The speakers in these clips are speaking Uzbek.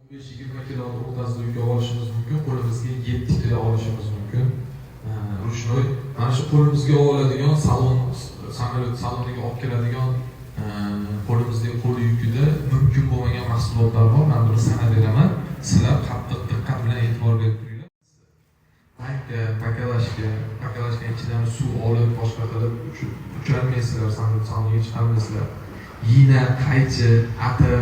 15-20 kilo o'rtasida yuk olishimiz mumkin, qo'limizga 7 kilo olishimiz mumkin. Ruchnoy. Mana shu qo'limizga oladigan samolyot saloniga olib keladigan qo'limizdagi qo'l yukida mumkin bo'lmagan mahsulotlar bor. Men buni sanab beraman. Sizlar qattiq diqqat bilan e'tibor berib turinglar. Pakalashga ichidan suv olib, boshqa qilib uchirmaysizlar, samolyot saloniga chiqarmaysizlar. Yina, qaychi, atir,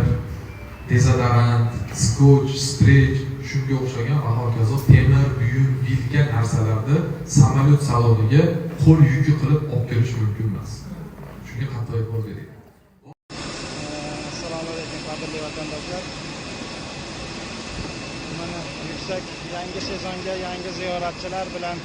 dezodorant, skotch, strech, shunga o'xshagan va hokazo temir, buyum, vilka narsalarni samolyot saloniga qo'l yuki qilib olib kelish mumkin emas. Shunga qattiq e'tibor bering. Assalomu alaykum qadrli vatandoshlar. Mana yuksak yangi sezonga yangi ziyoratchilar bilan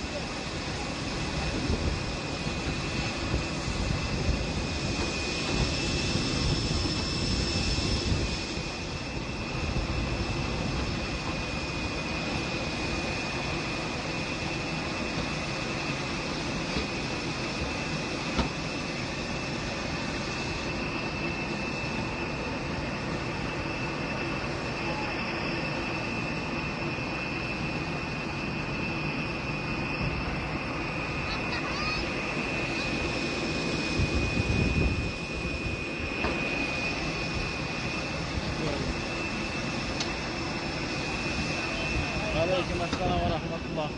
Aleyküm assalam ve rahmetullah.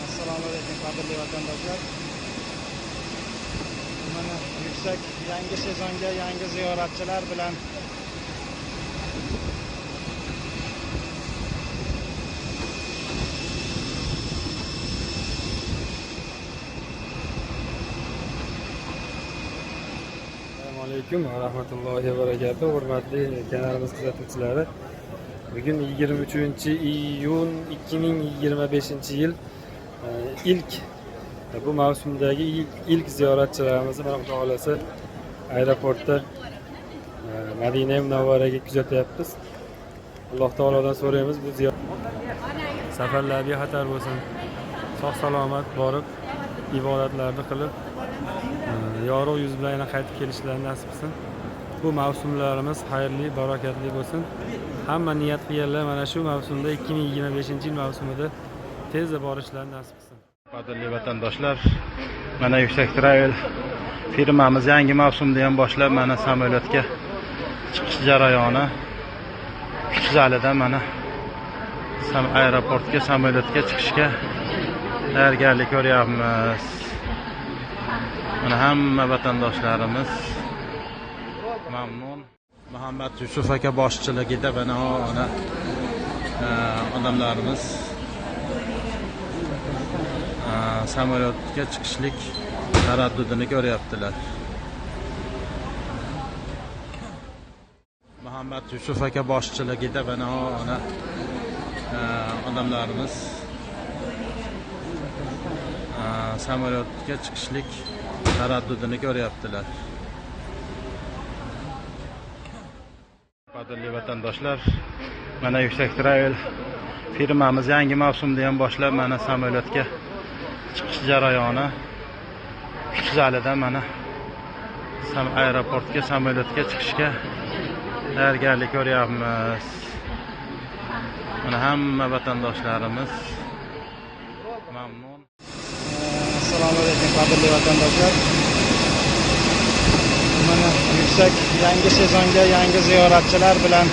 Assalomu alaykum qadrli vatandoshlar. Mana yuksak yangi sezonga yangi ziyoratchilar bilan Assalomu alaykum va rahmatullohi va barakatuh. Hurmatli kanalimiz kuzatuvchilari. Bugun 23-iyun 2025-yil ilk bu mavsumdagi ilk ziyoratchilarimizni mana Xudo xolasa aeroportda Madina Munavvaraga kuzatyapmiz. Alloh taolodan so'raymiz bu safarlar bexatar bo'lsin. Sog' salomat borib ibodatlarni qilib yorug' yuz bilan yana qaytib kelishlarini nasib qilsin. Bu mavsumlarimiz xayrli, barakatli bo'lsin. Hamma niyat qilganlar mana shu mavsumda 2025-yil mavsumida tezda borishlarini nasib qilsin. Qadrli vatandoshlar, mana Yuksak Travel firmamiz yangi mavsumda ham boshlab mana samolyotga chiqish jarayoni uch zalidan mana aeroportga samolyotga chiqishga tayyorgarlik ko'ryapmiz. Mana hamma vatandoshlarimiz mamnun. Muhammad Yusuf aka boshchiligida mana odamlarimiz samolyotga chiqishlik taraddudini ko'ryaptilar. Muhammad Yusuf aka boshchiligida mana odamlarimiz samolyotga chiqishlik taraddudini ko'ryaptilar. Qadrli vatandoshlar, mana Yuksak Travel firmamiz yangi mavsumda ham boshlab mana samolyotga chiqish jarayoni uch zalidan mana aeroportga samolyotga chiqishga tayyorgarlik ko'ryapmiz. Mana hamma vatandoshlarimiz mamnun. Assalomu alaykum qadrli vatandoshlar. Mana yuksak yangi sezonga yangi ziyoratchilar bilan